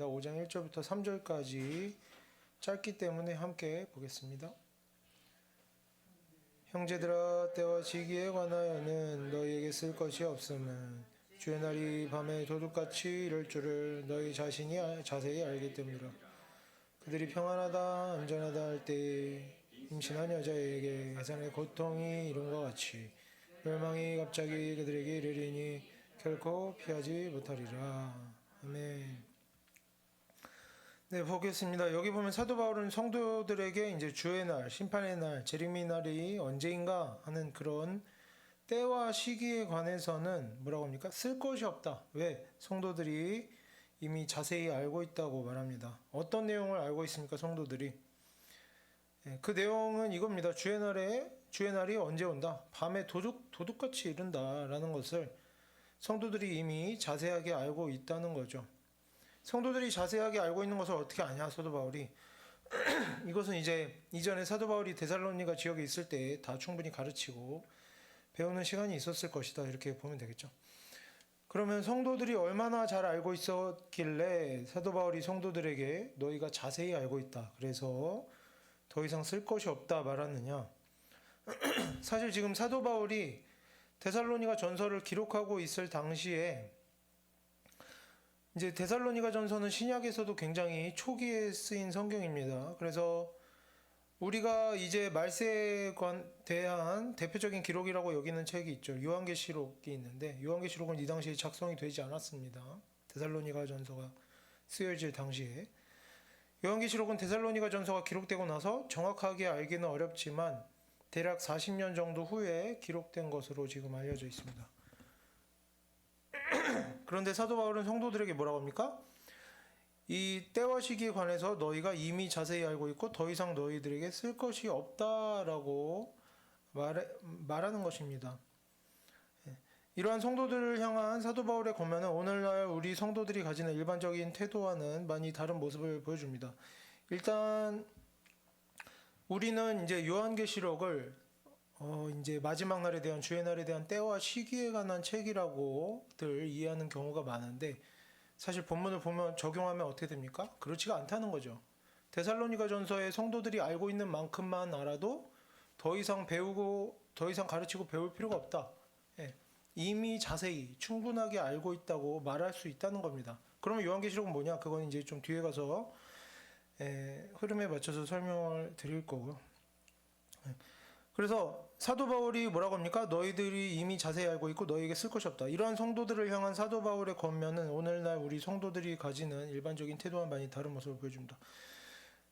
5장 1절부터 3절까지 짧기 때문에 함께 보겠습니다. 형제들아, 때와 시기에 관하여는 너희에게 쓸 것이 없음은 주의 날이 밤에 도둑같이 이를 줄을 너희 자신이 자세히 알기 때문이라. 그들이 평안하다 안전하다 할 때에 임신한 여자에게 해산의 고통이 이룬 것 같이 멸망이 갑자기 그들에게 이르리니 결코 피하지 못하리라. 아멘. 네, 보겠습니다. 여기 보면 사도 바울은 성도들에게 이제 주의 날, 심판의 날, 재림의 날이 언제인가 하는 그런 때와 시기에 관해서는 뭐라고 합니까? 쓸 것이 없다. 왜? 성도들이 이미 자세히 알고 있다고 말합니다. 어떤 내용을 알고 있습니까? 성도들이. 그 내용은 이겁니다. 주의 날이 언제 온다? 밤에 도둑같이 이른다라는 것을 성도들이 이미 자세하게 알고 있다는 거죠. 성도들이 자세하게 알고 있는 것을 어떻게 아냐, 사도 바울이. 이것은 이제 이전에 사도 바울이 데살로니가 지역에 있을 때 다 충분히 가르치고 배우는 시간이 있었을 것이다. 이렇게 보면 되겠죠. 그러면 성도들이 얼마나 잘 알고 있었길래 사도 바울이 성도들에게 너희가 자세히 알고 있다. 그래서 더 이상 쓸 것이 없다 말하느냐. 사실 지금 사도 바울이 데살로니가 전서를 기록하고 있을 당시에 이제 데살로니가 전서는 신약에서도 굉장히 초기에 쓰인 성경입니다. 그래서 우리가 이제 말세에 대한 대표적인 기록이라고 여기는 책이 있죠. 요한계시록이 있는데 요한계시록은 이 당시에 작성이 되지 않았습니다. 데살로니가 전서가 쓰여질 당시에. 요한계시록은 데살로니가 전서가 기록되고 나서 정확하게 알기는 어렵지만 대략 40년 정도 후에 기록된 것으로 지금 알려져 있습니다. 그런데 사도 바울은 성도들에게 뭐라고 합니까? 이 때와 시기에 관해서 너희가 이미 자세히 알고 있고 더 이상 너희들에게 쓸 것이 없다라고 말하는 것입니다. 이러한 성도들을 향한 사도 바울의 권면은 오늘날 우리 성도들이 가지는 일반적인 태도와는 많이 다른 모습을 보여줍니다. 일단 우리는 이제 요한계시록을 이제 마지막 날에 대한 주의 날에 대한 때와 시기에 관한 책이라고들 이해하는 경우가 많은데 사실 본문을 보면 적용하면 어떻게 됩니까? 그렇지가 않다는 거죠. 데살로니가 전서의 성도들이 알고 있는 만큼만 알아도 더 이상 배우고 더 이상 가르치고 배울 필요가 없다. 예. 이미 자세히 충분하게 알고 있다고 말할 수 있다는 겁니다. 그러면 요한계시록은 뭐냐? 그건 이제 좀 뒤에 가서 흐름에 맞춰서 설명을 드릴 거고요. 그래서 사도 바울이 뭐라고 합니까? 너희들이 이미 자세히 알고 있고 너희에게 쓸 것이 없다. 이러한 성도들을 향한 사도 바울의 권면은 오늘날 우리 성도들이 가지는 일반적인 태도와 많이 다른 모습을 보여줍니다.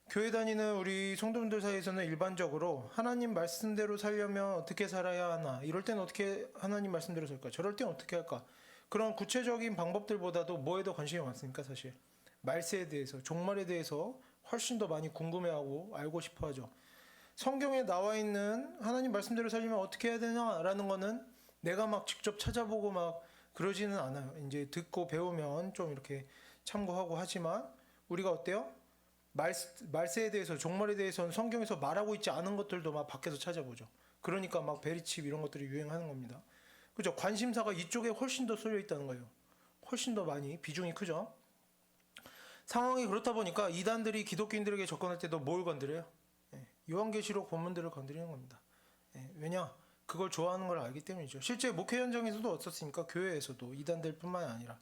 교회 다니는 우리 성도분들 사이에서는 일반적으로 하나님 말씀대로 살려면 어떻게 살아야 하나, 이럴 땐 어떻게 하나님 말씀대로 살까, 저럴 땐 어떻게 할까, 그런 구체적인 방법들보다도 뭐에 더 관심이 많습니까? 사실 말세에 대해서, 종말에 대해서 훨씬 더 많이 궁금해하고 알고 싶어하죠. 성경에 나와 있는 하나님 말씀대로 살려면 어떻게 해야 되냐라는 거는 내가 막 직접 찾아보고 막 그러지는 않아요. 이제 듣고 배우면 좀 이렇게 참고하고 하지만 우리가 어때요? 말세에 대해서, 종말에 대해서는 성경에서 말하고 있지 않은 것들도 막 밖에서 찾아보죠. 그러니까 막 베리칩 이런 것들이 유행하는 겁니다. 그죠? 관심사가 이쪽에 훨씬 더 쏠려 있다는 거예요. 훨씬 더 많이 비중이 크죠. 상황이 그렇다 보니까 이단들이 기독교인들에게 접근할 때도 뭘 건드려요? 요한계시록 본문들을 건드리는 겁니다. 왜냐? 그걸 좋아하는 걸 알기 때문이죠. 실제 목회 현장에서도 어떻습니까? 교회에서도 이단들뿐만 아니라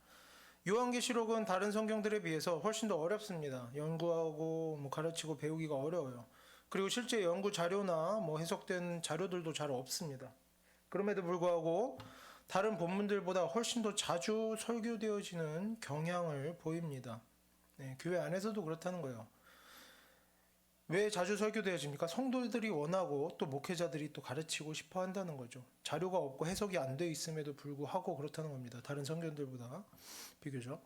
요한계시록은 다른 성경들에 비해서 훨씬 더 어렵습니다. 연구하고 가르치고 배우기가 어려워요. 그리고 실제 연구 자료나 해석된 자료들도 잘 없습니다. 그럼에도 불구하고 다른 본문들보다 훨씬 더 자주 설교되어지는 경향을 보입니다. 교회 안에서도 그렇다는 거예요. 왜 자주 설교되어집니까? 성도들이 원하고 또 목회자들이 또 가르치고 싶어 한다는 거죠. 자료가 없고 해석이 안 돼 있음에도 불구하고 그렇다는 겁니다. 다른 성경들보다 비교적.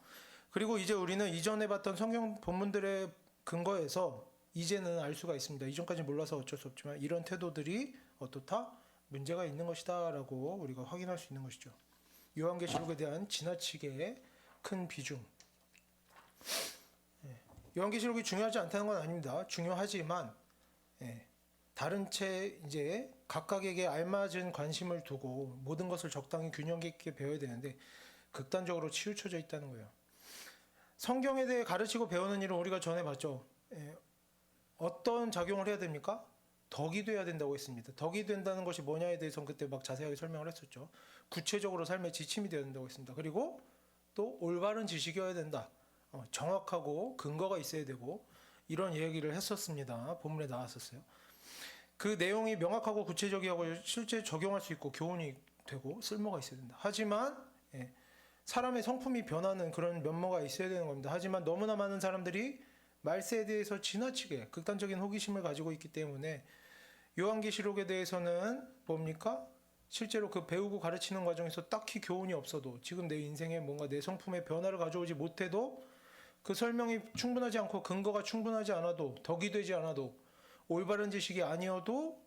그리고 이제 우리는 이전에 봤던 성경 본문들의 근거에서 이제는 알 수가 있습니다. 이전까지 몰라서 어쩔 수 없지만 이런 태도들이 어떻다? 문제가 있는 것이다 라고 우리가 확인할 수 있는 것이죠. 요한계시록에 대한 지나치게 큰 비중. 요한계시록이 중요하지 않다는 건 아닙니다. 중요하지만 다른 이제 각각에게 알맞은 관심을 두고 모든 것을 적당히 균형 있게 배워야 되는데 극단적으로 치우쳐져 있다는 거예요. 성경에 대해 가르치고 배우는 일은 우리가 전에 봤죠. 어떤 작용을 해야 됩니까? 덕이 돼야 된다고 했습니다. 덕이 된다는 것이 뭐냐에 대해서는 그때 막 자세하게 설명을 했었죠. 구체적으로 삶의 지침이 되어야 된다고 했습니다. 그리고 또 올바른 지식이어야 된다. 정확하고 근거가 있어야 되고 이런 얘기를 했었습니다. 본문에 나왔었어요. 그 내용이 명확하고 구체적이고 실제 적용할 수 있고 교훈이 되고 쓸모가 있어야 된다. 하지만 사람의 성품이 변하는 그런 면모가 있어야 되는 겁니다. 하지만 너무나 많은 사람들이 말세에 대해서 지나치게 극단적인 호기심을 가지고 있기 때문에 요한계시록에 대해서는 뭡니까? 실제로 그 배우고 가르치는 과정에서 딱히 교훈이 없어도 지금 내 인생에 뭔가 내 성품의 변화를 가져오지 못해도 그 설명이 충분하지 않고 근거가 충분하지 않아도 덕이 되지 않아도 올바른 지식이 아니어도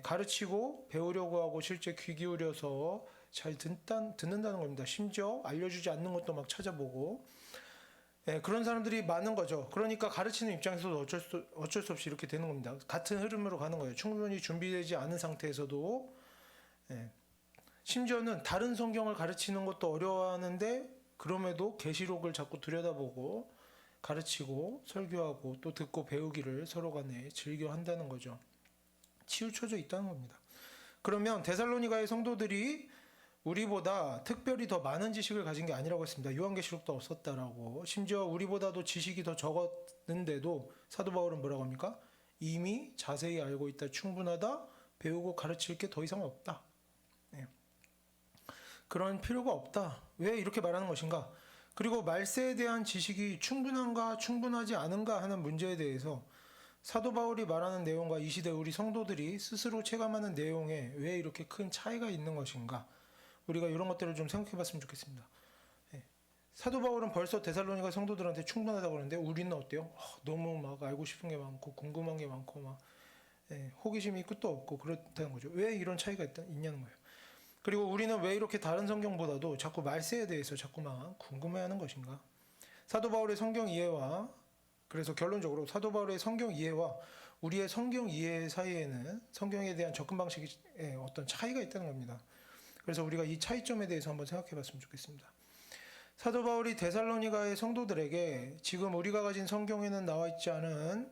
가르치고 배우려고 하고 실제 귀 기울여서 잘 듣는다는 겁니다. 심지어 알려주지 않는 것도 막 찾아보고 그런 사람들이 많은 거죠. 그러니까 가르치는 입장에서도 어쩔 수 없이 이렇게 되는 겁니다. 같은 흐름으로 가는 거예요. 충분히 준비되지 않은 상태에서도 심지어는 다른 성경을 가르치는 것도 어려워하는데 그럼에도 계시록을 자꾸 들여다보고 가르치고 설교하고 또 듣고 배우기를 서로 간에 즐겨 한다는 거죠. 치우쳐져 있다는 겁니다. 그러면 데살로니가의 성도들이 우리보다 특별히 더 많은 지식을 가진 게 아니라고 했습니다. 요한계시록도 없었다라고. 심지어 우리보다도 지식이 더 적었는데도 사도 바울은 뭐라고 합니까? 이미 자세히 알고 있다, 충분하다, 배우고 가르칠 게 더 이상 없다. 그런 필요가 없다. 왜 이렇게 말하는 것인가? 그리고 말세에 대한 지식이 충분한가 충분하지 않은가 하는 문제에 대해서 사도 바울이 말하는 내용과 이 시대 우리 성도들이 스스로 체감하는 내용에 왜 이렇게 큰 차이가 있는 것인가? 우리가 이런 것들을 좀 생각해 봤으면 좋겠습니다. 사도 바울은 벌써 데살로니가 성도들한테 충분하다고 그러는데 우리는 어때요? 너무 막 알고 싶은 게 많고 궁금한 게 많고 막 호기심이 끝도 없고 그렇다는 거죠. 왜 이런 차이가 있냐는 거예요. 그리고 우리는 왜 이렇게 다른 성경보다도 자꾸 말세에 대해서 자꾸만 궁금해하는 것인가? 사도 바울의 성경 이해와 그래서 결론적으로 사도 바울의 성경 이해와 우리의 성경 이해 사이에는 성경에 대한 접근 방식에 어떤 차이가 있다는 겁니다. 그래서 우리가 이 차이점에 대해서 한번 생각해 봤으면 좋겠습니다. 사도 바울이 데살로니가의 성도들에게 지금 우리가 가진 성경에는 나와 있지 않은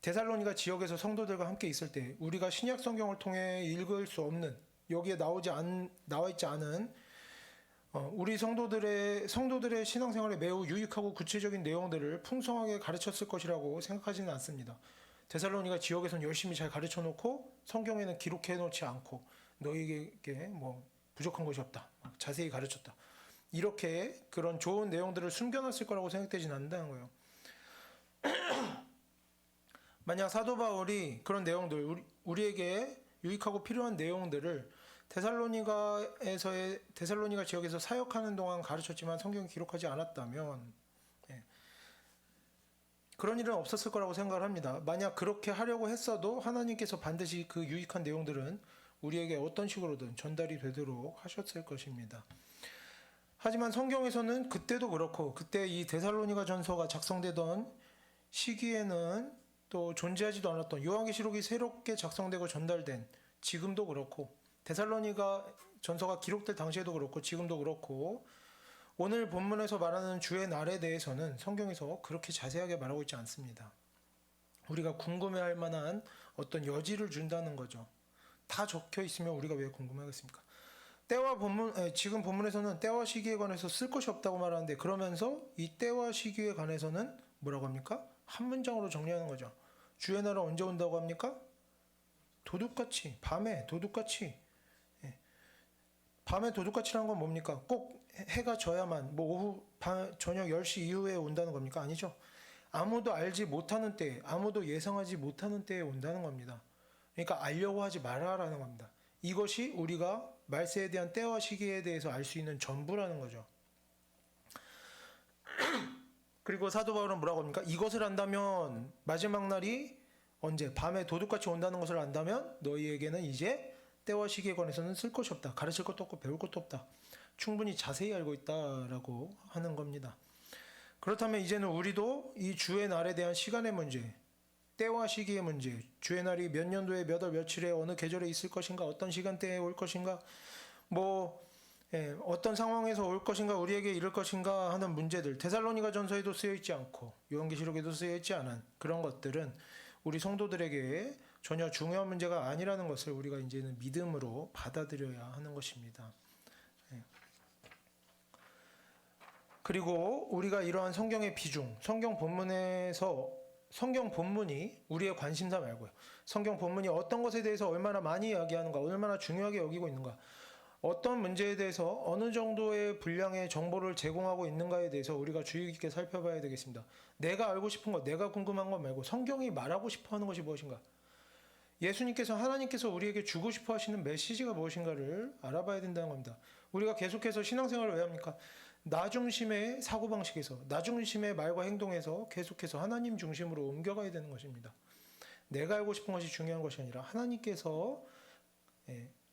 데살로니가 지역에서 성도들과 함께 있을 때 우리가 신약 성경을 통해 읽을 수 없는 여기에 나와 있지 않은 우리 성도들의 신앙생활에 매우 유익하고 구체적인 내용들을 풍성하게 가르쳤을 것이라고 생각하지는 않습니다. 데살로니가 지역에서는 열심히 잘 가르쳐 놓고 성경에는 기록해 놓지 않고 너희에게 뭐 부족한 것이 없다. 자세히 가르쳤다. 이렇게 그런 좋은 내용들을 숨겨놨을 거라고 생각되지는 않는다는 거예요. 만약 사도 바울이 그런 내용들, 우리에게 유익하고 필요한 내용들을 데살로니가 지역에서 사역하는 동안 가르쳤지만 성경에 기록하지 않았다면 그런 일은 없었을 거라고 생각을 합니다. 만약 그렇게 하려고 했어도 하나님께서 반드시 그 유익한 내용들은 우리에게 어떤 식으로든 전달이 되도록 하셨을 것입니다. 하지만 성경에서는 그때도 그렇고 그때 이 데살로니가 전서가 작성되던 시기에는 또 존재하지도 않았던 요한계시록이 새롭게 작성되고 전달된 지금도 그렇고 데살로니가 전서가 기록될 당시에도 그렇고 지금도 그렇고 오늘 본문에서 말하는 주의 날에 대해서는 성경에서 그렇게 자세하게 말하고 있지 않습니다. 우리가 궁금해할 만한 어떤 여지를 준다는 거죠. 다 적혀 있으면 우리가 왜 궁금하겠습니까? 지금 본문에서는 때와 시기에 관해서 쓸 것이 없다고 말하는데 그러면서 이 때와 시기에 관해서는 뭐라고 합니까? 한 문장으로 정리하는 거죠. 주의 날은 언제 온다고 합니까? 도둑같이, 밤에 도둑같이. 밤에 도둑같이라는 건 뭡니까? 꼭 해가 져야만 오후 저녁 10시 이후에 온다는 겁니까? 아니죠. 아무도 알지 못하는 때, 아무도 예상하지 못하는 때에 온다는 겁니다. 그러니까 알려고 하지 말아라는 겁니다. 이것이 우리가 말세에 대한 때와 시기에 대해서 알 수 있는 전부라는 거죠. 그리고 사도 바울은 뭐라고 합니까? 이것을 안다면 마지막 날이 언제 밤에 도둑같이 온다는 것을 안다면 너희에게는 이제 때와 시기에 관해서는 쓸 것이 없다. 가르칠 것도 없고 배울 것도 없다. 충분히 자세히 알고 있다라고 하는 겁니다. 그렇다면 이제는 우리도 이 주의 날에 대한 시간의 문제, 때와 시기의 문제, 주의 날이 몇 년도에 몇 월 며칠에 어느 계절에 있을 것인가, 어떤 시간대에 올 것인가, 예, 어떤 상황에서 올 것인가 우리에게 이를 것인가 하는 문제들 데살로니가 전서에도 쓰여 있지 않고 요한계시록에도 쓰여 있지 않은 그런 것들은 우리 성도들에게 전혀 중요한 문제가 아니라는 것을 우리가 이제는 믿음으로 받아들여야 하는 것입니다. 예. 그리고 우리가 이러한 성경의 비중, 성경 본문에서 성경 본문이 우리의 관심사 말고요. 성경 본문이 어떤 것에 대해서 얼마나 많이 이야기하는가, 얼마나 중요하게 여기고 있는가, 어떤 문제에 대해서 어느 정도의 분량의 정보를 제공하고 있는가에 대해서 우리가 주의 깊게 살펴봐야 되겠습니다. 내가 알고 싶은 것, 내가 궁금한 것 말고 성경이 말하고 싶어 하는 것이 무엇인가? 예수님께서 하나님께서 우리에게 주고 싶어 하시는 메시지가 무엇인가를 알아봐야 된다는 겁니다. 우리가 계속해서 신앙생활을 왜 합니까? 나 중심의 사고방식에서 나 중심의 말과 행동에서 계속해서 하나님 중심으로 옮겨가야 되는 것입니다. 내가 알고 싶은 것이 중요한 것이 아니라 하나님께서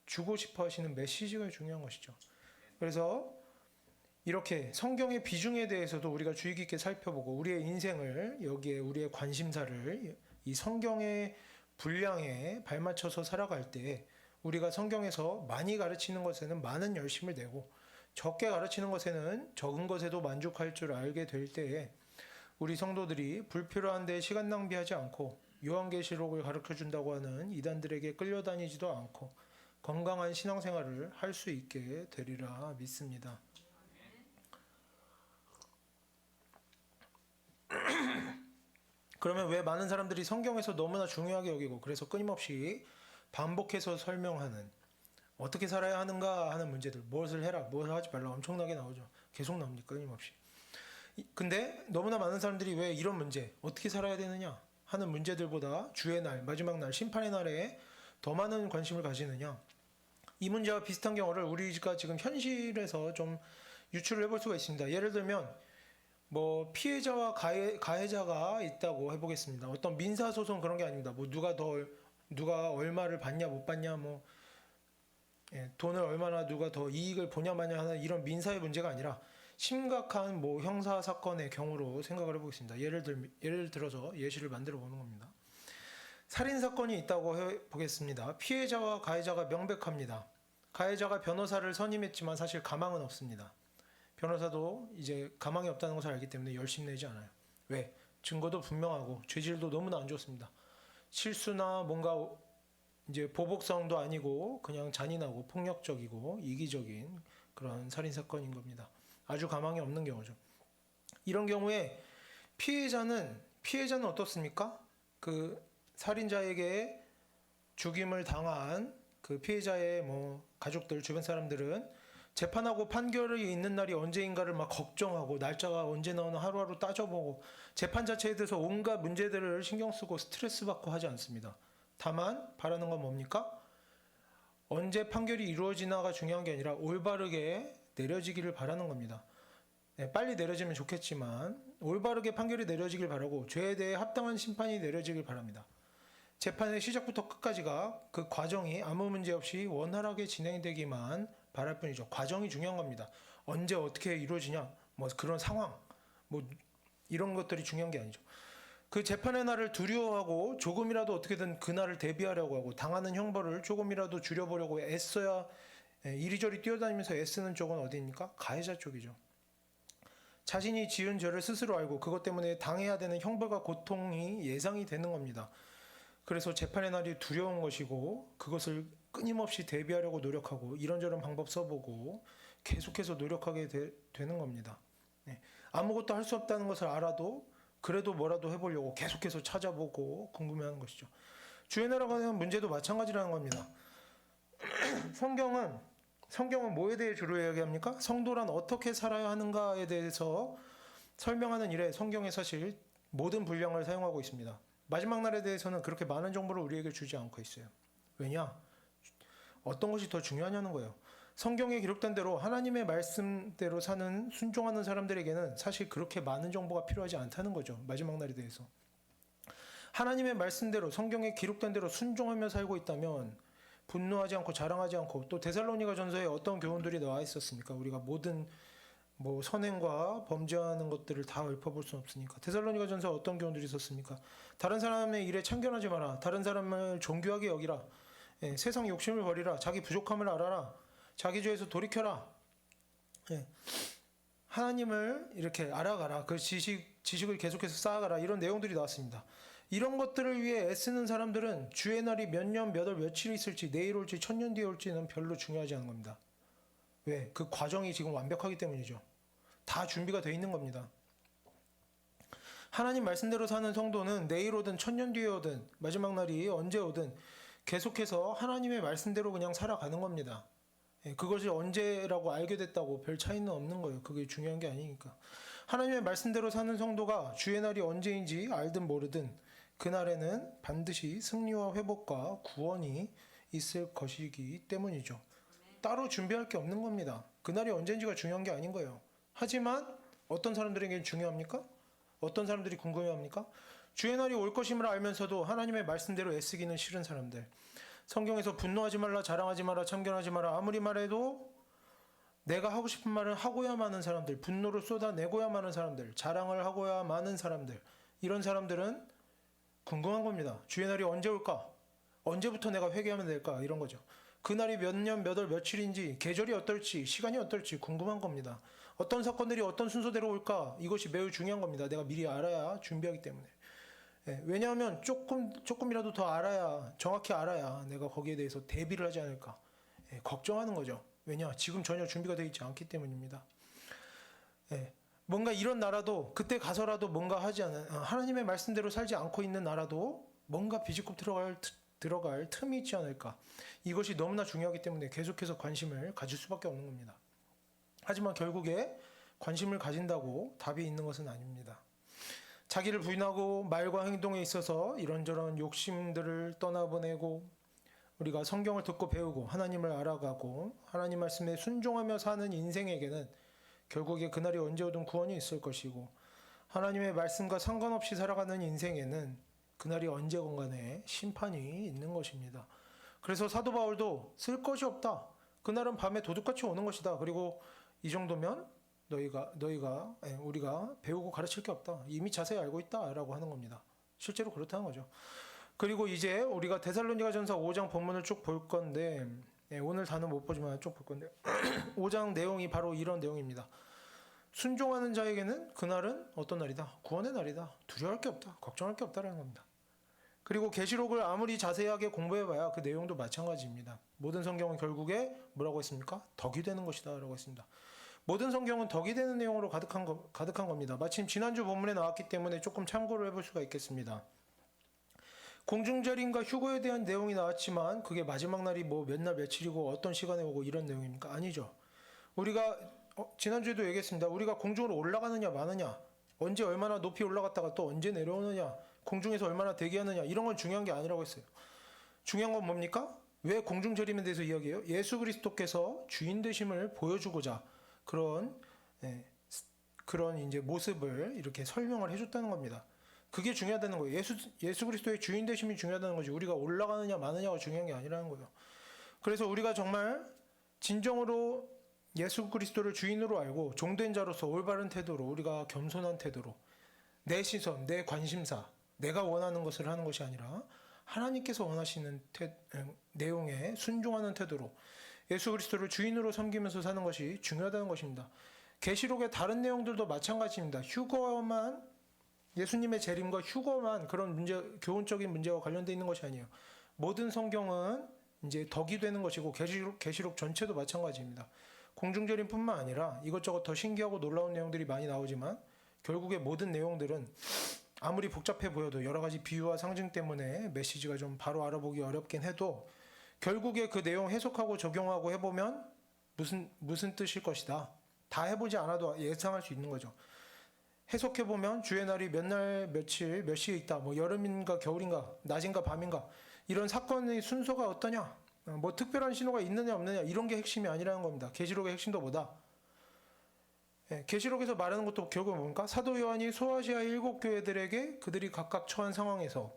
주고 싶어 하시는 메시지가 중요한 것이죠. 그래서 이렇게 성경의 비중에 대해서도 우리가 주의 깊게 살펴보고 우리의 인생을 여기에 우리의 관심사를 이 성경의 분량에 발맞춰서 살아갈 때 우리가 성경에서 많이 가르치는 것에는 많은 열심을 내고 적게 가르치는 것에는 적은 것에도 만족할 줄 알게 될 때에 우리 성도들이 불필요한 데 시간 낭비하지 않고 요한계시록을 가르쳐준다고 하는 이단들에게 끌려다니지도 않고 건강한 신앙생활을 할 수 있게 되리라 믿습니다. 그러면 왜 많은 사람들이 성경에서 너무나 중요하게 여기고 그래서 끊임없이 반복해서 설명하는 어떻게 살아야 하는가 하는 문제들, 무엇을 해라, 무엇을 하지 말라 엄청나게 나오죠. 계속 나옵니다. 끊임없이. 근데 너무나 많은 사람들이 왜 이런 문제, 어떻게 살아야 되느냐 하는 문제들보다 주의 날, 마지막 날, 심판의 날에 더 많은 관심을 가지느냐, 이 문제와 비슷한 경우를 우리가 지금 현실에서 좀 유출을 해볼 수가 있습니다. 예를 들면 뭐 피해자와 가해자가 있다고 해보겠습니다. 어떤 민사소송 그런 게 아닙니다. 뭐 누가 얼마를 받냐 못 받냐, 뭐 돈을 얼마나 누가 더 이익을 보냐 마냐 하는 이런 민사의 문제가 아니라 심각한 뭐 형사 사건의 경우로 생각을 해보겠습니다. 예를 들어서 예시를 만들어 보는 겁니다. 살인 사건이 있다고 해보겠습니다. 피해자와 가해자가 명백합니다. 가해자가 변호사를 선임했지만 사실 가망은 없습니다. 변호사도 이제 가망이 없다는 것을 알기 때문에 열심 내지 않아요. 왜? 증거도 분명하고 죄질도 너무나 안 좋습니다. 실수나 뭔가 이제 보복성도 아니고 그냥 잔인하고 폭력적이고 이기적인 그런 살인 사건인 겁니다. 아주 가망이 없는 경우죠. 이런 경우에 피해자는 어떻습니까? 그 살인자에게 죽임을 당한 그 피해자의 뭐 가족들, 주변 사람들은 재판하고 판결이 있는 날이 언제인가를 막 걱정하고 날짜가 언제 나오나 하루하루 따져보고 재판 자체에 대해서 온갖 문제들을 신경 쓰고 스트레스 받고 하지 않습니다. 다만 바라는 건 뭡니까? 언제 판결이 이루어지나가 중요한 게 아니라 올바르게 내려지기를 바라는 겁니다. 빨리 내려지면 좋겠지만 올바르게 판결이 내려지길 바라고 죄에 대해 합당한 심판이 내려지길 바랍니다. 재판의 시작부터 끝까지가 그 과정이 아무 문제 없이 원활하게 진행되기만 바랄 뿐이죠. 과정이 중요한 겁니다. 언제 어떻게 이루어지냐, 뭐 그런 상황, 뭐 이런 것들이 중요한 게 아니죠. 그 재판의 날을 두려워하고 조금이라도 어떻게든 그 날을 대비하려고 하고 당하는 형벌을 조금이라도 줄여보려고 애써야 이리저리 뛰어다니면서 애쓰는 쪽은 어디입니까? 가해자 쪽이죠. 자신이 지은 죄를 스스로 알고 그것 때문에 당해야 되는 형벌과 고통이 예상이 되는 겁니다. 그래서 재판의 날이 두려운 것이고 그것을 끊임없이 대비하려고 노력하고 이런저런 방법 써보고 계속해서 노력하게 되는 겁니다. 아무것도 할 수 없다는 것을 알아도 그래도 뭐라도 해보려고 계속해서 찾아보고 궁금해하는 것이죠. 주의 나라가 대한 문제도 마찬가지라는 겁니다. 성경은 뭐에 대해 주로 이야기합니까? 성도란 어떻게 살아야 하는가에 대해서 설명하는 일에 성경에 사실 모든 분량을 사용하고 있습니다. 마지막 날에 대해서는 그렇게 많은 정보를 우리에게 주지 않고 있어요. 왜냐? 어떤 것이 더 중요하냐는 거예요. 성경에 기록된 대로 하나님의 말씀대로 사는 순종하는 사람들에게는 사실 그렇게 많은 정보가 필요하지 않다는 거죠. 마지막 날에 대해서. 하나님의 말씀대로 성경에 기록된 대로 순종하며 살고 있다면 분노하지 않고 자랑하지 않고 또 데살로니가 전서에 어떤 교훈들이 나와 있었습니까? 우리가 모든 뭐 선행과 범죄하는 것들을 다 읊어볼 수는 없으니까. 데살로니가 전서에 어떤 교훈들이 있었습니까? 다른 사람의 일에 참견하지 마라. 다른 사람을 존귀하게 여기라. 세상 욕심을 버리라. 자기 부족함을 알아라. 자기 죄에서 돌이켜라. 예. 하나님을 이렇게 알아가라. 그 지식을 계속해서 쌓아가라. 이런 내용들이 나왔습니다. 이런 것들을 위해 애쓰는 사람들은 주의 날이 몇 년, 몇 월, 며칠 있을지, 내일 올지, 천년 뒤에 올지는 별로 중요하지 않은 겁니다. 왜? 그 과정이 지금 완벽하기 때문이죠. 다 준비가 돼 있는 겁니다. 하나님 말씀대로 사는 성도는 내일 오든 천년 뒤에 오든 마지막 날이 언제 오든 계속해서 하나님의 말씀대로 그냥 살아가는 겁니다. 그것이 언제라고 알게 됐다고 별 차이는 없는 거예요. 그게 중요한 게 아니니까. 하나님의 말씀대로 사는 성도가 주의 날이 언제인지 알든 모르든 그날에는 반드시 승리와 회복과 구원이 있을 것이기 때문이죠. 따로 준비할 게 없는 겁니다. 그날이 언제인지가 중요한 게 아닌 거예요. 하지만 어떤 사람들에게는 중요합니까? 어떤 사람들이 궁금해합니까? 주의 날이 올 것임을 알면서도 하나님의 말씀대로 애쓰기는 싫은 사람들. 성경에서 분노하지 말라, 자랑하지 마라, 참견하지 마라 아무리 말해도 내가 하고 싶은 말을 하고야 마는 사람들, 분노를 쏟아내고야 마는 사람들, 자랑을 하고야 마는 사람들, 이런 사람들은 궁금한 겁니다. 주의 날이 언제 올까? 언제부터 내가 회개하면 될까? 이런 거죠. 그날이 몇 년, 몇 월, 며칠인지, 계절이 어떨지, 시간이 어떨지 궁금한 겁니다. 어떤 사건들이 어떤 순서대로 올까? 이것이 매우 중요한 겁니다. 내가 미리 알아야 준비하기 때문에. 왜냐하면 조금이라도 더 알아야, 정확히 알아야 내가 거기에 대해서 대비를 하지 않을까. 걱정하는 거죠. 왜냐? 지금 전혀 준비가 되어 있지 않기 때문입니다. 뭔가 이런 나라도 그때 가서라도 뭔가 하지 않은, 하나님의 말씀대로 살지 않고 있는 나라도 뭔가 비집고 들어갈 틈이 있지 않을까. 이것이 너무나 중요하기 때문에 계속해서 관심을 가질 수밖에 없는 겁니다. 하지만 결국에 관심을 가진다고 답이 있는 것은 아닙니다. 자기를 부인하고 말과 행동에 있어서 이런저런 욕심들을 떠나보내고 우리가 성경을 듣고 배우고 하나님을 알아가고 하나님 말씀에 순종하며 사는 인생에게는 결국에 그날이 언제 오든 구원이 있을 것이고 하나님의 말씀과 상관없이 살아가는 인생에는 그날이 언제건 간에 심판이 있는 것입니다. 그래서 사도 바울도 쓸 것이 없다. 그날은 밤에 도둑같이 오는 것이다. 그리고 이 정도면 우리가 배우고 가르칠 게 없다. 이미 자세히 알고 있다라고 하는 겁니다. 실제로 그렇다는 거죠. 그리고 이제 우리가 데살로니가전서 5장 본문을 쭉 볼 건데 오늘 다는 못 보지만 쭉 볼 건데 5장 내용이 바로 이런 내용입니다. 순종하는 자에게는 그날은 어떤 날이다? 구원의 날이다. 두려워할 게 없다. 걱정할 게 없다라는 겁니다. 그리고 계시록을 아무리 자세하게 공부해봐야 그 내용도 마찬가지입니다. 모든 성경은 결국에 뭐라고 했습니까? 덕이 되는 것이다 라고 했습니다. 모든 성경은 덕이 되는 내용으로 가득한 겁니다. 마침 지난주 본문에 나왔기 때문에 조금 참고를 해볼 수가 있겠습니다. 공중재림과 휴거에 대한 내용이 나왔지만 그게 마지막 날이 뭐 몇 날 며칠이고 어떤 시간에 오고 이런 내용입니까? 아니죠. 우리가 지난주에도 얘기했습니다. 우리가 공중으로 올라가느냐 마느냐, 언제 얼마나 높이 올라갔다가 또 언제 내려오느냐, 공중에서 얼마나 대기하느냐, 이런 건 중요한 게 아니라고 했어요. 중요한 건 뭡니까? 왜 공중재림에 대해서 이야기해요? 예수 그리스도께서 주인 되심을 보여주고자 그런 이제 모습을 이렇게 설명을 해줬다는 겁니다. 그게 중요하다는 거예요. 예수 그리스도의 주인 되심이 중요하다는 거지. 우리가 올라가느냐 마느냐가 중요한 게 아니라는 거예요. 그래서 우리가 정말 진정으로 예수 그리스도를 주인으로 알고 종된 자로서 올바른 태도로 우리가 겸손한 태도로 내 시선, 내 관심사, 내가 원하는 것을 하는 것이 아니라 하나님께서 원하시는 내용에 순종하는 태도로 예수 그리스도를 주인으로 섬기면서 사는 것이 중요하다는 것입니다. 계시록의 다른 내용들도 마찬가지입니다. 휴거만 예수님의 재림과 휴거만 그런 교훈적인 문제와 관련되어 있는 것이 아니에요. 모든 성경은 이제 덕이 되는 것이고 계시록 전체도 마찬가지입니다. 공중재림뿐만 아니라 이것저것 더 신기하고 놀라운 내용들이 많이 나오지만 결국에 모든 내용들은 아무리 복잡해 보여도 여러 가지 비유와 상징 때문에 메시지가 좀 바로 알아보기 어렵긴 해도 결국에 그 내용 해석하고 적용하고 해보면 무슨 뜻일 것이다. 다 해보지 않아도 예상할 수 있는 거죠. 해석해보면 주의 날이 몇 날 며칠 몇 시에 있다. 뭐 여름인가 겨울인가 낮인가 밤인가 이런 사건의 순서가 어떠냐. 뭐 특별한 신호가 있느냐 없느냐 이런 게 핵심이 아니라는 겁니다. 계시록의 핵심도 뭐다? 계시록에서 말하는 것도 결국 뭡니까? 사도 요한이 소아시아의 7교회들에게 그들이 각각 처한 상황에서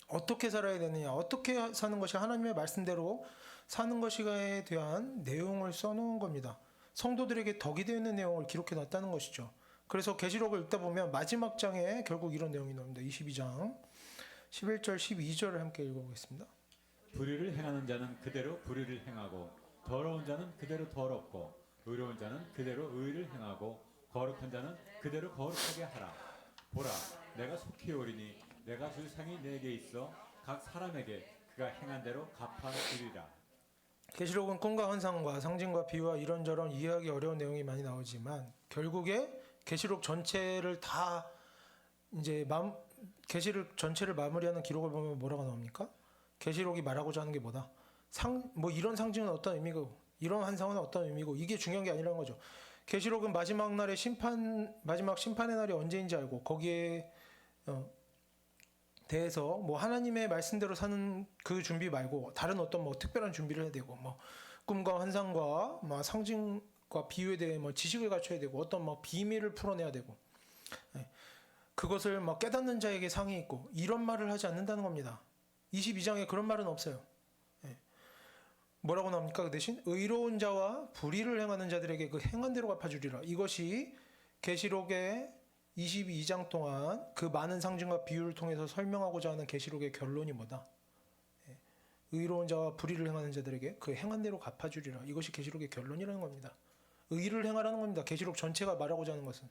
어떻게 살아야 되느냐, 어떻게 사는 것이 하나님의 말씀대로 사는 것이에 대한 내용을 써놓은 겁니다. 성도들에게 덕이 되는 내용을 기록해 놨다는 것이죠. 그래서 계시록을 읽다 보면 마지막 장에 결국 이런 내용이 나옵니다. 22장 11절 12절을 함께 읽어보겠습니다. 불의를 행하는 자는 그대로 불의를 행하고 더러운 자는 그대로 더럽고 의로운 자는 그대로 의를 행하고 거룩한 자는 그대로 거룩하게 하라. 보라, 내가 속히 오리니 내가 줄 상이 내게 있어 각 사람에게 그가 행한 대로 갚아주리라. 계시록은 꿈과 환상과 상징과 비유와 이런저런 이해하기 어려운 내용이 많이 나오지만 결국에 계시록 전체를 다 이제 계시록 전체를 마무리하는 기록을 보면 뭐라고 나옵니까? 계시록이 말하고자 하는 게 뭐다? 뭐 이런 상징은 어떤 의미고 이런 환상은 어떤 의미고 이게 중요한 게 아니라는 거죠. 계시록은 마지막 날의 마지막 심판의 날이 언제인지 알고 거기에 대해서 뭐 하나님의 말씀대로 사는 그 준비 말고 다른 어떤 뭐 특별한 준비를 해야 되고 뭐 꿈과 환상과 뭐 상징과 비유에 대해 뭐 지식을 갖춰야 되고 어떤 뭐 비밀을 풀어내야 되고 그것을 막 깨닫는 자에게 상이 있고 이런 말을 하지 않는다는 겁니다. 22장에 그런 말은 없어요. 뭐라고 나옵니까? 그 대신 의로운 자와 불의를 행하는 자들에게 그 행한 대로 갚아주리라. 이것이 계시록의 22장 동안 그 많은 상징과 비유를 통해서 설명하고자 하는 계시록의 결론이 뭐다? 의로운 자와 불의를 행하는 자들에게 그 행한 대로 갚아주리라. 이것이 계시록의 결론이라는 겁니다. 의를 행하라는 겁니다. 계시록 전체가 말하고자 하는 것은.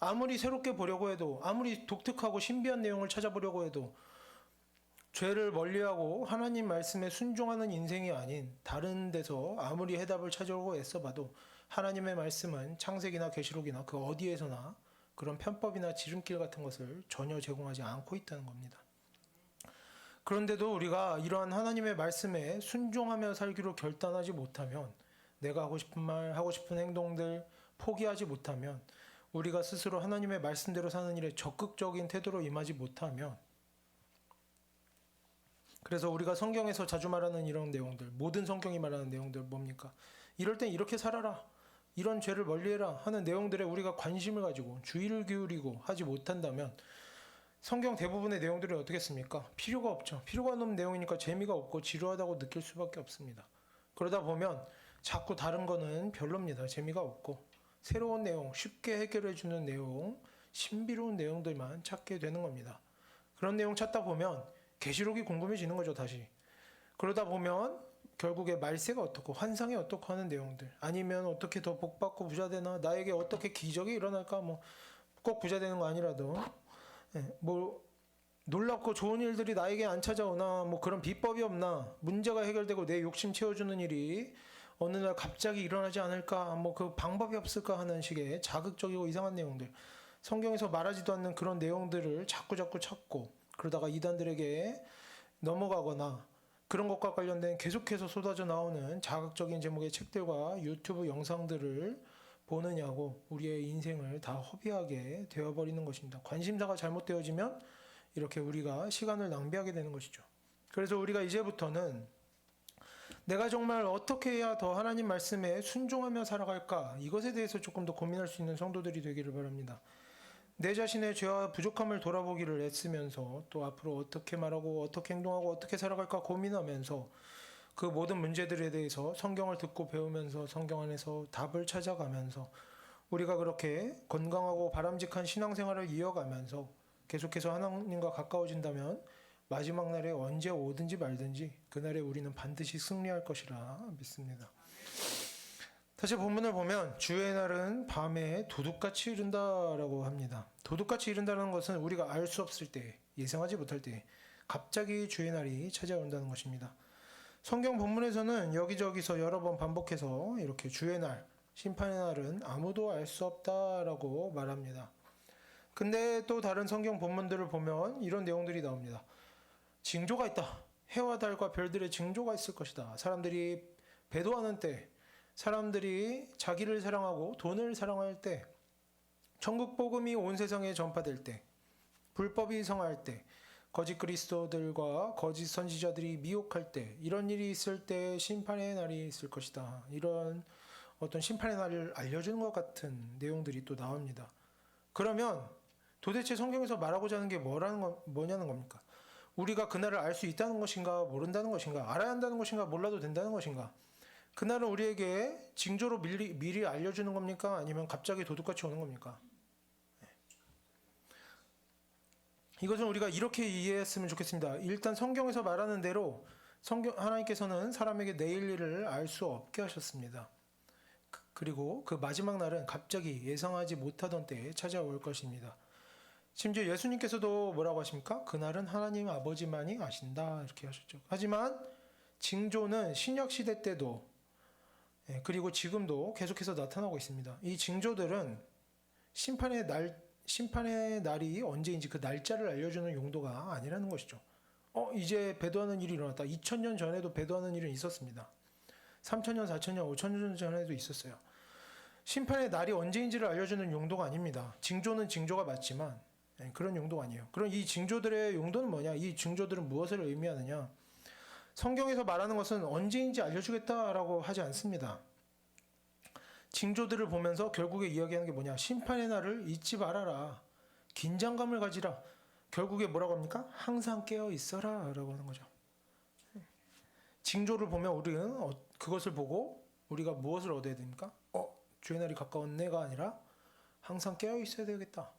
아무리 새롭게 보려고 해도 아무리 독특하고 신비한 내용을 찾아보려고 해도 죄를 멀리하고 하나님 말씀에 순종하는 인생이 아닌 다른 데서 아무리 해답을 찾으려고 애써봐도 하나님의 말씀은 창세기나 계시록이나 그 어디에서나 그런 편법이나 지름길 같은 것을 전혀 제공하지 않고 있다는 겁니다. 그런데도 우리가 이러한 하나님의 말씀에 순종하며 살기로 결단하지 못하면 내가 하고 싶은 말, 하고 싶은 행동들 포기하지 못하면 우리가 스스로 하나님의 말씀대로 사는 일에 적극적인 태도로 임하지 못하면 그래서 우리가 성경에서 자주 말하는 이런 내용들, 모든 성경이 말하는 내용들 뭡니까? 이럴 땐 이렇게 살아라. 이런 죄를 멀리해라 하는 내용들에 우리가 관심을 가지고 주의를 기울이고 하지 못한다면 성경 대부분의 내용들이 어떻겠습니까? 필요가 없죠. 필요가 없는 내용이니까 재미가 없고 지루하다고 느낄 수밖에 없습니다. 그러다 보면 자꾸 다른 거는 별로입니다. 재미가 없고 새로운 내용, 쉽게 해결해주는 내용, 신비로운 내용들만 찾게 되는 겁니다. 그런 내용 찾다 보면 계시록이 궁금해지는 거죠, 다시. 그러다 보면 결국에 말세가 어떻고 환상이 어떻고 하는 내용들 아니면 어떻게 더 복받고 부자 되나 나에게 어떻게 기적이 일어날까 뭐 꼭 부자 되는 거 아니라도 뭐 놀랍고 좋은 일들이 나에게 안 찾아오나 뭐 그런 비법이 없나 문제가 해결되고 내 욕심 채워주는 일이 어느 날 갑자기 일어나지 않을까 뭐 그 방법이 없을까 하는 식의 자극적이고 이상한 내용들 성경에서 말하지도 않는 그런 내용들을 자꾸 찾고 그러다가 이단들에게 넘어가거나 그런 것과 관련된 계속해서 쏟아져 나오는 자극적인 제목의 책들과 유튜브 영상들을 보느냐고 우리의 인생을 다 허비하게 되어버리는 것입니다. 관심사가 잘못되어지면 이렇게 우리가 시간을 낭비하게 되는 것이죠. 그래서 우리가 이제부터는 내가 정말 어떻게 해야 더 하나님 말씀에 순종하며 살아갈까 이것에 대해서 조금 더 고민할 수 있는 성도들이 되기를 바랍니다. 내 자신의 죄와 부족함을 돌아보기를 애쓰면서 또 앞으로 어떻게 말하고 어떻게 행동하고 어떻게 살아갈까 고민하면서 그 모든 문제들에 대해서 성경을 듣고 배우면서 성경 안에서 답을 찾아가면서 우리가 그렇게 건강하고 바람직한 신앙생활을 이어가면서 계속해서 하나님과 가까워진다면 마지막 날에 언제 오든지 말든지 그날에 우리는 반드시 승리할 것이라 믿습니다. 다시 본문을 보면 주의 날은 밤에 도둑같이 이른다라고 합니다. 도둑같이 이른다는 것은 우리가 알 수 없을 때, 예상하지 못할 때 갑자기 주의 날이 찾아온다는 것입니다. 성경 본문에서는 여기저기서 여러 번 반복해서 이렇게 주의 날, 심판의 날은 아무도 알 수 없다라고 말합니다. 근데 또 다른 성경 본문들을 보면 이런 내용들이 나옵니다. 징조가 있다. 해와 달과 별들의 징조가 있을 것이다. 사람들이 배도하는 때, 사람들이 자기를 사랑하고 돈을 사랑할 때, 천국 복음이 온 세상에 전파될 때, 불법이 성할 때, 거짓 그리스도들과 거짓 선지자들이 미혹할 때, 이런 일이 있을 때 심판의 날이 있을 것이다. 이런 어떤 심판의 날을 알려주는 것 같은 내용들이 또 나옵니다. 그러면 도대체 성경에서 말하고자 하는 게 뭐냐는 겁니까? 우리가 그날을 알 수 있다는 것인가 모른다는 것인가 알아야 한다는 것인가 몰라도 된다는 것인가 그날은 우리에게 징조로 미리 알려주는 겁니까? 아니면 갑자기 도둑같이 오는 겁니까? 이것은 우리가 이렇게 이해했으면 좋겠습니다. 일단 성경에서 말하는 대로 하나님께서는 사람에게 내일 일을 알 수 없게 하셨습니다. 그리고 그 마지막 날은 갑자기 예상하지 못하던 때에 찾아올 것입니다. 심지어 예수님께서도 뭐라고 하십니까? 그날은 하나님 아버지만이 아신다 이렇게 하셨죠. 하지만 징조는 신약 시대 때도 그리고 지금도 계속해서 나타나고 있습니다. 이 징조들은 심판의 날이 언제인지 그 날짜를 알려주는 용도가 아니라는 것이죠. 이제 배도하는 일이 일어났다. 2000년 전에도 배도하는 일은 있었습니다. 3000년, 4000년, 5000년 전에도 있었어요. 심판의 날이 언제인지를 알려주는 용도가 아닙니다. 징조는 징조가 맞지만 그런 용도가 아니에요. 그럼 이 징조들의 용도는 뭐냐? 이 징조들은 무엇을 의미하느냐? 성경에서 말하는 것은 언제인지 알려주겠다라고 하지 않습니다. 징조들을 보면서 결국에 이야기하는 게 뭐냐? 심판의 날을 잊지 말아라. 긴장감을 가지라. 결국에 뭐라고 합니까? 항상 깨어 있어라 라고 하는 거죠. 징조를 보면 우리는 그것을 보고 우리가 무엇을 얻어야 됩니까? 주의 날이 가까웠네가 아니라 항상 깨어 있어야 되겠다.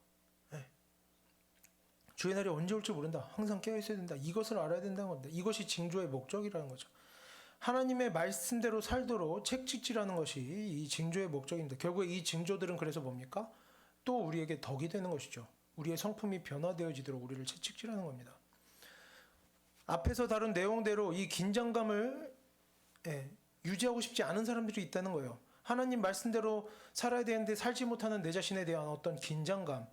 주의 날이 언제 올지 모른다. 항상 깨어 있어야 된다. 이것을 알아야 된다는 겁니다. 이것이 징조의 목적이라는 거죠. 하나님의 말씀대로 살도록 책찍질하는 것이 이 징조의 목적입니다. 결국에 이 징조들은 그래서 뭡니까? 또 우리에게 덕이 되는 것이죠. 우리의 성품이 변화되어지도록 우리를 채찍질하는 겁니다. 앞에서 다룬 내용대로 이 긴장감을 유지하고 싶지 않은 사람들이 있다는 거예요. 하나님 말씀대로 살아야 되는데 살지 못하는 내 자신에 대한 어떤 긴장감,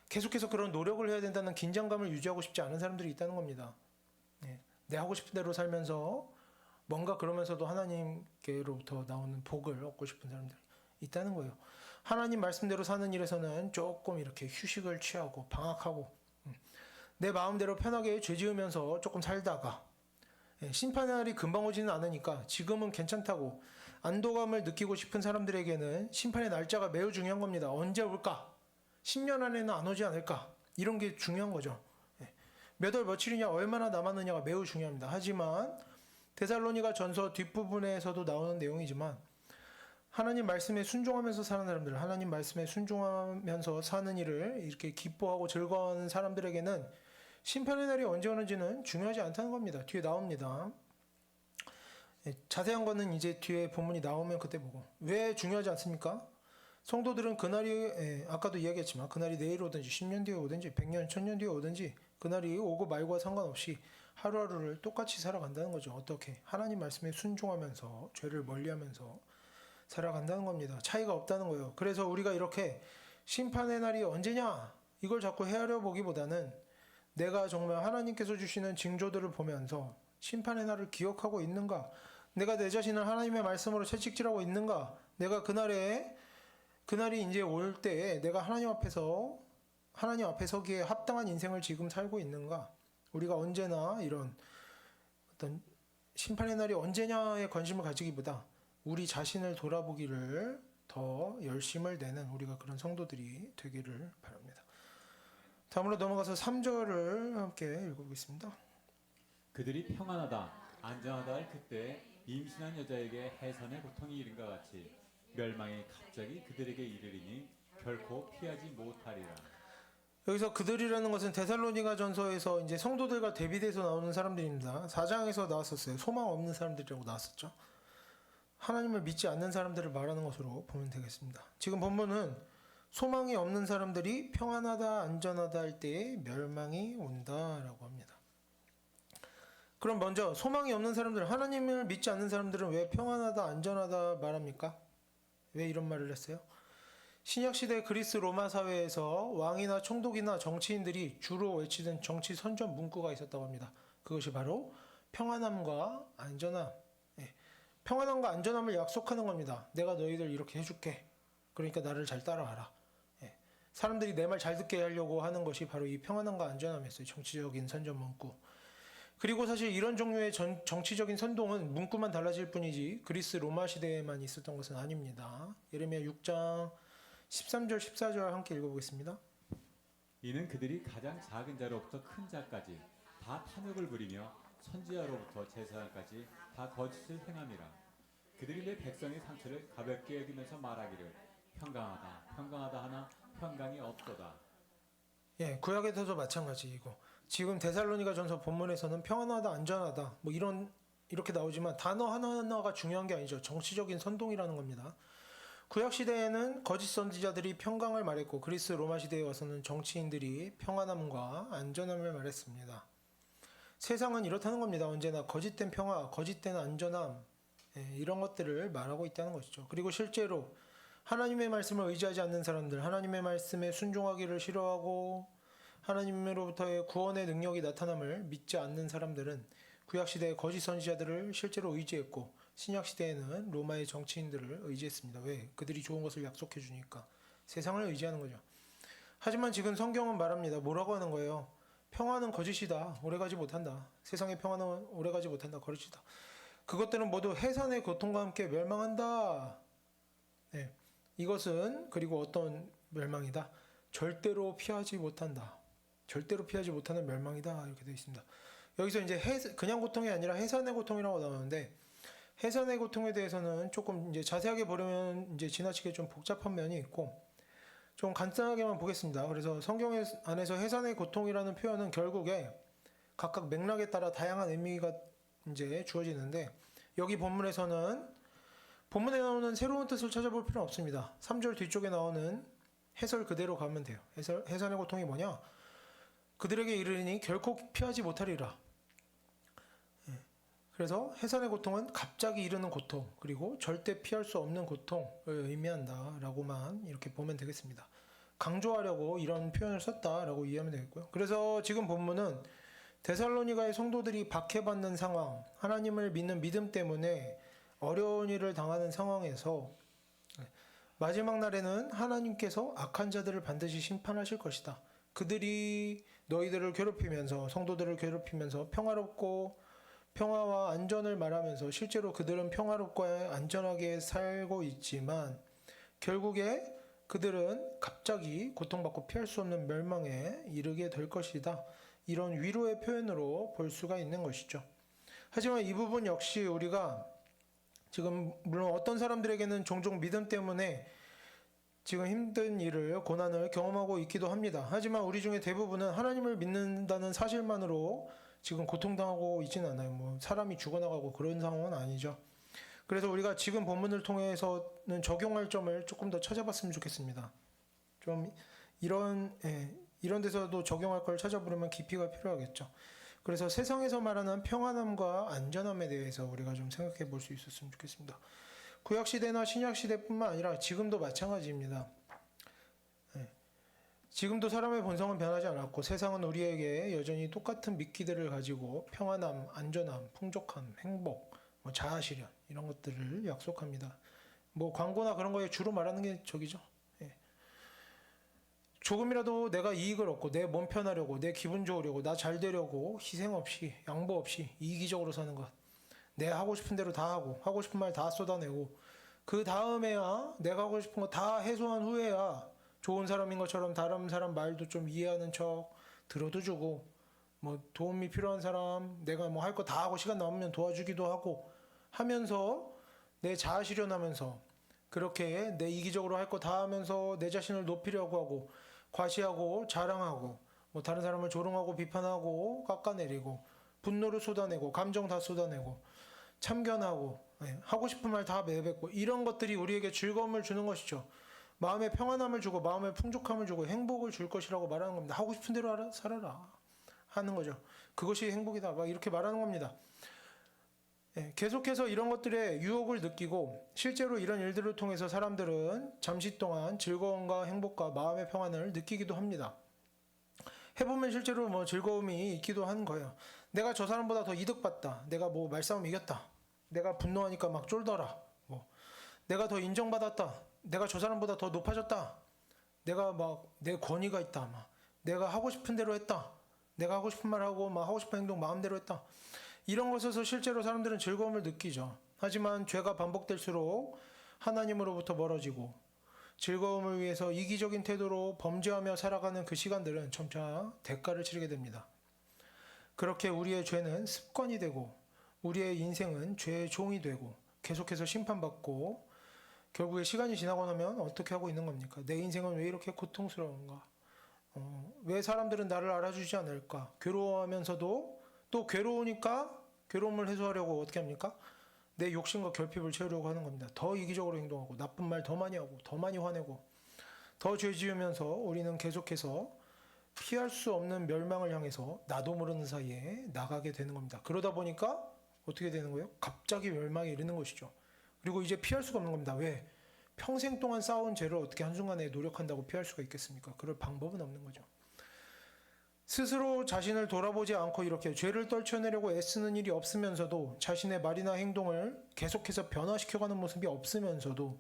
계속해서 그런 노력을 해야 된다는 긴장감을 유지하고 싶지 않은 사람들이 있다는 겁니다. 내 하고 싶은 대로 살면서 뭔가 그러면서도 하나님께로부터 나오는 복을 얻고 싶은 사람들이 있다는 거예요. 하나님 말씀대로 사는 일에서는 조금 이렇게 휴식을 취하고 방학하고 내 마음대로 편하게 죄 지으면서 조금 살다가 심판의 날이 금방 오지는 않으니까 지금은 괜찮다고 안도감을 느끼고 싶은 사람들에게는 심판의 날짜가 매우 중요한 겁니다. 언제 올까? 10년 안에는 안 오지 않을까? 이런 게 중요한 거죠. 몇 월 며칠이냐 얼마나 남았느냐가 매우 중요합니다. 하지만 데살로니가 전서 뒷부분에서도 나오는 내용이지만 하나님 말씀에 순종하면서 사는 사람들, 하나님 말씀에 순종하면서 사는 일을 이렇게 기뻐하고 즐거워하는 사람들에게는 심판의 날이 언제 오는지는 중요하지 않다는 겁니다. 뒤에 나옵니다. 자세한 거는 이제 뒤에 본문이 나오면 그때 보고. 왜 중요하지 않습니까? 성도들은 그날이 아까도 이야기했지만 그날이 내일 오든지 10년 뒤에 오든지 100년, 1000년 뒤에 오든지 그날이 오고 말고와 상관없이 하루하루를 똑같이 살아간다는 거죠. 어떻게? 하나님 말씀에 순종하면서 죄를 멀리하면서 살아간다는 겁니다. 차이가 없다는 거예요. 그래서 우리가 이렇게 심판의 날이 언제냐 이걸 자꾸 헤아려 보기보다는 내가 정말 하나님께서 주시는 징조들을 보면서 심판의 날을 기억하고 있는가, 내가 내 자신을 하나님의 말씀으로 채찍질하고 있는가, 내가 그날이 이제 올 때에 내가 하나님 앞에 서기에 합당한 인생을 지금 살고 있는가. 우리가 언제나 이런 어떤 심판의 날이 언제냐에 관심을 가지기보다 우리 자신을 돌아보기를 더 열심을 내는 우리가 그런 성도들이 되기를 바랍니다. 다음으로 넘어가서 3절을 함께 읽어보겠습니다. 그들이 평안하다 안전하다 할 그때 임신한 여자에게 해산의 고통이 이른과 같이 멸망이 갑자기 그들에게 이르리니 결코 피하지 못하리라. 여기서 그들이라는 것은 데살로니가 전서에서 이제 성도들과 대비돼서 나오는 사람들입니다. 4장에서 나왔었어요. 소망 없는 사람들이라고 나왔었죠. 하나님을 믿지 않는 사람들을 말하는 것으로 보면 되겠습니다. 지금 본문은 소망이 없는 사람들이 평안하다 안전하다 할 때에 멸망이 온다라고 합니다. 그럼 먼저 소망이 없는 사람들, 하나님을 믿지 않는 사람들은 왜 평안하다 안전하다 말합니까? 왜 이런 말을 했어요? 신약시대 그리스 로마 사회에서 왕이나 총독이나 정치인들이 주로 외치던 정치 선전 문구가 있었다고 합니다. 그것이 바로 평안함과 안전함. 평안함과 안전함을 약속하는 겁니다. 내가 너희들 이렇게 해줄게. 그러니까 나를 잘 따라와라. 사람들이 내 말 잘 듣게 하려고 하는 것이 바로 이 평안함과 안전함이었어요. 정치적인 선전 문구. 그리고 사실 이런 종류의 정치적인 선동은 문구만 달라질 뿐이지 그리스 로마 시대에만 있었던 것은 아닙니다. 예레미야 6장 13절 14절 함께 읽어보겠습니다. 이는 그들이 가장 작은 자로부터 큰 자까지 다 탐욕을 부리며 선지자로부터 제사장까지 다 거짓을 행함이라. 그들이 내 백성의 상처를 가볍게 여기면서 말하기를 평강하다 평강하다 하나 평강이 없도다. 구약에서도 마찬가지이고 지금 데살로니가 전서 본문에서는 평안하다 안전하다 뭐 이렇게 나오지만 단어 하나하나가 중요한 게 아니죠. 정치적인 선동이라는 겁니다. 구약 시대에는 거짓 선지자들이 평강을 말했고 그리스 로마 시대에 와서는 정치인들이 평안함과 안전함을 말했습니다. 세상은 이렇다는 겁니다. 언제나 거짓된 평화, 거짓된 안전함, 이런 것들을 말하고 있다는 것이죠. 그리고 실제로 하나님의 말씀을 의지하지 않는 사람들, 하나님의 말씀에 순종하기를 싫어하고 하나님으로부터의 구원의 능력이 나타남을 믿지 않는 사람들은 구약시대의 거짓 선지자들을 실제로 의지했고 신약시대에는 로마의 정치인들을 의지했습니다. 왜? 그들이 좋은 것을 약속해 주니까. 세상을 의지하는 거죠. 하지만 지금 성경은 말합니다. 뭐라고 하는 거예요? 평화는 거짓이다. 오래가지 못한다. 세상의 평화는 오래가지 못한다. 거짓이다. 그것들은 모두 해산의 고통과 함께 멸망한다. 네. 이것은 그리고 어떤 멸망이다? 절대로 피하지 못한다. 절대로 피하지 못하는 멸망이다. 이렇게 되어 있습니다. 여기서 이제 그냥 고통이 아니라 해산의 고통이라고 나오는데 해산의 고통에 대해서는 조금 이제 자세하게 보려면 이제 지나치게 좀 복잡한 면이 있고 좀 간단하게만 보겠습니다. 그래서 성경 안에서 해산의 고통이라는 표현은 결국에 각각 맥락에 따라 다양한 의미가 이제 주어지는데 여기 본문에서는 본문에 나오는 새로운 뜻을 찾아볼 필요는 없습니다. 3절 뒤쪽에 나오는 해설 그대로 가면 돼요. 해산의 고통이 뭐냐? 그들에게 이르리니 결코 피하지 못하리라. 그래서 해산의 고통은 갑자기 이르는 고통 그리고 절대 피할 수 없는 고통을 의미한다라고만 이렇게 보면 되겠습니다. 강조하려고 이런 표현을 썼다라고 이해하면 되겠고요. 그래서 지금 본문은 데살로니가의 성도들이 박해받는 상황, 하나님을 믿는 믿음 때문에 어려운 일을 당하는 상황에서 마지막 날에는 하나님께서 악한 자들을 반드시 심판하실 것이다. 그들이 너희들을 괴롭히면서 성도들을 괴롭히면서 평화와 안전을 말하면서 실제로 그들은 평화롭고 안전하게 살고 있지만 결국에 그들은 갑자기 고통받고 피할 수 없는 멸망에 이르게 될 것이다. 이런 위로의 표현으로 볼 수가 있는 것이죠. 하지만 이 부분 역시 우리가 지금 물론 어떤 사람들에게는 종종 믿음 때문에 지금 힘든 일을 고난을 경험하고 있기도 합니다. 하지만 우리 중에 대부분은 하나님을 믿는다는 사실만으로 지금 고통당하고 있지는 않아요. 뭐 사람이 죽어나가고 그런 상황은 아니죠. 그래서 우리가 지금 본문을 통해서는 적용할 점을 조금 더 찾아봤으면 좋겠습니다. 좀 이런 데서도 적용할 걸 찾아보려면 깊이가 필요하겠죠. 그래서 세상에서 말하는 평안함과 안전함에 대해서 우리가 좀 생각해 볼 수 있었으면 좋겠습니다. 구약시대나 신약시대뿐만 아니라 지금도 마찬가지입니다. 지금도 사람의 본성은 변하지 않았고 세상은 우리에게 여전히 똑같은 미끼들을 가지고 평안함, 안전함, 풍족함, 행복, 자아실현 이런 것들을 약속합니다. 뭐 광고나 그런 거에 주로 말하는 게 저기죠. 조금이라도 내가 이익을 얻고 내 몸 편하려고 내 기분 좋으려고 나 잘 되려고 희생 없이 양보 없이 이기적으로 사는 것. 내 하고 싶은 대로 다 하고 싶은 말 다 쏟아내고 그 다음에야 내가 하고 싶은 거 다 해소한 후에야 좋은 사람인 것처럼 다른 사람 말도 좀 이해하는 척 들어도 주고 뭐 도움이 필요한 사람 내가 뭐 할 거 다 하고 시간 남으면 도와주기도 하고 하면서 내 자아 실현하면서 그렇게 내 이기적으로 할 거 다 하면서 내 자신을 높이려고 하고 과시하고 자랑하고 뭐 다른 사람을 조롱하고 비판하고 깎아내리고 분노를 쏟아내고 감정 다 쏟아내고 참견하고 하고 싶은 말 다 내뱉고 이런 것들이 우리에게 즐거움을 주는 것이죠. 마음의 평안함을 주고 마음의 풍족함을 주고 행복을 줄 것이라고 말하는 겁니다. 하고 싶은 대로 살아라 하는 거죠. 그것이 행복이다 막 이렇게 말하는 겁니다. 계속해서 이런 것들의 유혹을 느끼고 실제로 이런 일들을 통해서 사람들은 잠시 동안 즐거움과 행복과 마음의 평안을 느끼기도 합니다. 해보면 실제로 뭐 즐거움이 있기도 한 거예요. 내가 저 사람보다 더 이득받다. 내가 뭐 말싸움 이겼다. 내가 분노하니까 막 쫄더라. 뭐 내가 더 인정받았다. 내가 저 사람보다 더 높아졌다. 내가 막 내 권위가 있다. 막 내가 하고 싶은 대로 했다. 내가 하고 싶은 말 하고 막 하고 싶은 행동 마음대로 했다. 이런 것에서 실제로 사람들은 즐거움을 느끼죠. 하지만 죄가 반복될수록 하나님으로부터 멀어지고 즐거움을 위해서 이기적인 태도로 범죄하며 살아가는 그 시간들은 점차 대가를 치르게 됩니다. 그렇게 우리의 죄는 습관이 되고 우리의 인생은 죄의 종이 되고 계속해서 심판받고 결국에 시간이 지나고 나면 어떻게 하고 있는 겁니까? 내 인생은 왜 이렇게 고통스러운가? 왜 사람들은 나를 알아주지 않을까? 괴로워하면서도 또 괴로우니까 괴로움을 해소하려고 어떻게 합니까? 내 욕심과 결핍을 채우려고 하는 겁니다. 더 이기적으로 행동하고 나쁜 말 더 많이 하고 더 많이 화내고 더 죄 지으면서 우리는 계속해서 피할 수 없는 멸망을 향해서 나도 모르는 사이에 나가게 되는 겁니다. 그러다 보니까 어떻게 되는 거예요? 갑자기 멸망에 이르는 것이죠. 그리고 이제 피할 수가 없는 겁니다. 왜? 평생 동안 쌓아온 죄를 어떻게 한순간에 노력한다고 피할 수가 있겠습니까? 그럴 방법은 없는 거죠. 스스로 자신을 돌아보지 않고 이렇게 죄를 떨쳐내려고 애쓰는 일이 없으면서도 자신의 말이나 행동을 계속해서 변화시켜가는 모습이 없으면서도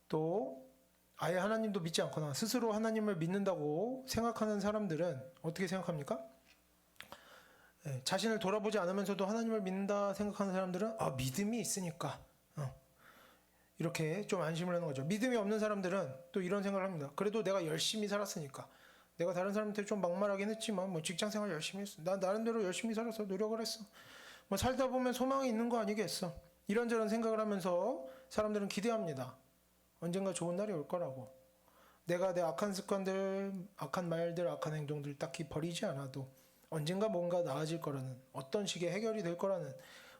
또 아예 하나님도 믿지 않거나 스스로 하나님을 믿는다고 생각하는 사람들은 어떻게 생각합니까? 자신을 돌아보지 않으면서도 하나님을 믿는다 생각하는 사람들은 믿음이 있으니까 이렇게 좀 안심을 하는 거죠. 믿음이 없는 사람들은 또 이런 생각을 합니다. 그래도 내가 열심히 살았으니까 내가 다른 사람한테 좀 막말하긴 했지만 뭐 직장생활 열심히 했어. 난 나름대로 열심히 살았어. 노력을 했어. 뭐 살다 보면 소망이 있는 거 아니겠어. 이런저런 생각을 하면서 사람들은 기대합니다. 언젠가 좋은 날이 올 거라고. 내가 내 악한 습관들, 악한 말들, 악한 행동들 딱히 버리지 않아도 언젠가 뭔가 나아질 거라는 어떤 식의 해결이 될 거라는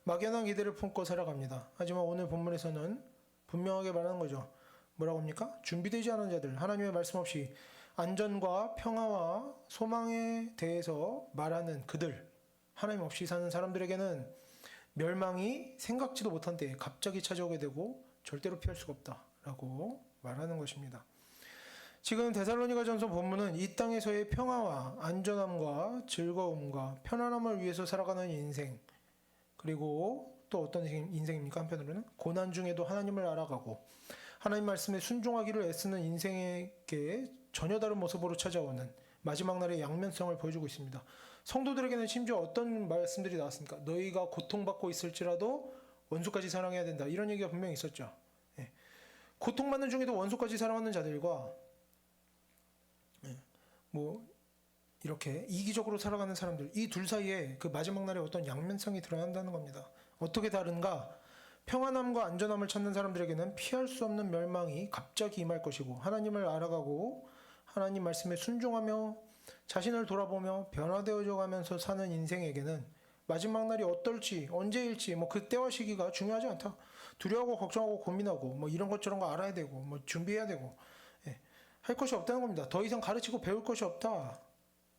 막연한 기대를 품고 살아갑니다. 하지만 오늘 본문에서는 분명하게 말하는 거죠. 뭐라고 합니까? 준비되지 않은 자들, 하나님의 말씀 없이 안전과 평화와 소망에 대해서 말하는 그들, 하나님 없이 사는 사람들에게는 멸망이 생각지도 못한 때에 갑자기 찾아오게 되고 절대로 피할 수가 없다라고 말하는 것입니다. 지금 데살로니가전서 본문은 이 땅에서의 평화와 안전함과 즐거움과 편안함을 위해서 살아가는 인생, 그리고 또 어떤 인생입니까? 한편으로는 고난 중에도 하나님을 알아가고 하나님 말씀에 순종하기를 애쓰는 인생에게 전혀 다른 모습으로 찾아오는 마지막 날의 양면성을 보여주고 있습니다. 성도들에게는 심지어 어떤 말씀들이 나왔습니까? 너희가 고통받고 있을지라도 원수까지 사랑해야 된다. 이런 얘기가 분명히 있었죠. 고통받는 중에도 원수까지 사랑하는 자들과 뭐 이렇게 이기적으로 살아가는 사람들, 이 둘 사이에 그 마지막 날에 어떤 양면성이 드러난다는 겁니다. 어떻게 다른가? 평안함과 안전함을 찾는 사람들에게는 피할 수 없는 멸망이 갑자기 임할 것이고 하나님을 알아가고 하나님 말씀에 순종하며 자신을 돌아보며 변화되어져 가면서 사는 인생에게는 마지막 날이 어떨지 언제일지 뭐 그때와 시기가 중요하지 않다. 두려워하고 걱정하고 고민하고 뭐 이런 것 저런 거 알아야 되고 뭐 준비해야 되고 할 것이 없다는 겁니다. 더 이상 가르치고 배울 것이 없다.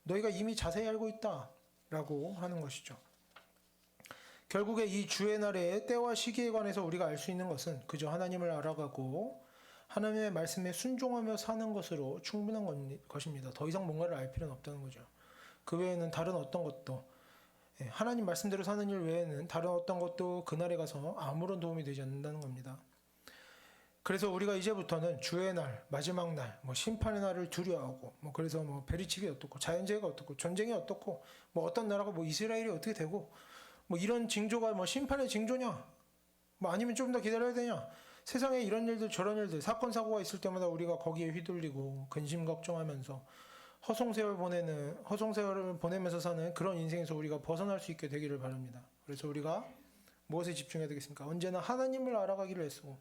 너희가 이미 자세히 알고 있다 라고 하는 것이죠. 결국에 이 주의 날의 때와 시기에 관해서 우리가 알 수 있는 것은 그저 하나님을 알아가고 하나님의 말씀에 순종하며 사는 것으로 충분한 것입니다. 더 이상 뭔가를 알 필요는 없다는 거죠. 그 외에는 다른 어떤 것도 하나님 말씀대로 사는 일 외에는 다른 어떤 것도 그날에 가서 아무런 도움이 되지 않는다는 겁니다. 그래서 우리가 이제부터는 주의 날, 마지막 날, 뭐 심판의 날을 두려워하고, 뭐 그래서 뭐 베리칩이 어떻고, 자연재해가 어떻고, 전쟁이 어떻고, 뭐 어떤 나라가 뭐 이스라엘이 어떻게 되고, 뭐 이런 징조가 뭐 심판의 징조냐, 뭐 아니면 좀 더 기다려야 되냐, 세상에 이런 일들 저런 일들 사건 사고가 있을 때마다 우리가 거기에 휘둘리고 근심 걱정하면서 허송세월을 보내면서 사는 그런 인생에서 우리가 벗어날 수 있게 되기를 바랍니다. 그래서 우리가 무엇에 집중해야 되겠습니까? 언제나 하나님을 알아가기를 애쓰고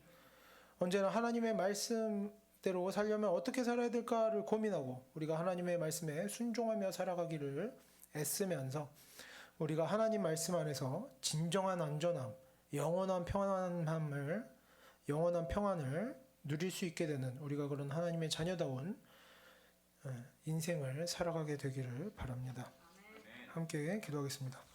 언제나 하나님의 말씀대로 살려면 어떻게 살아야 될까를 고민하고 우리가 하나님의 말씀에 순종하며 살아가기를 애쓰면서 우리가 하나님 말씀 안에서 진정한 안전함, 영원한 평안을 누릴 수 있게 되는 우리가 그런 하나님의 자녀다운 인생을 살아가게 되기를 바랍니다. 함께 기도하겠습니다.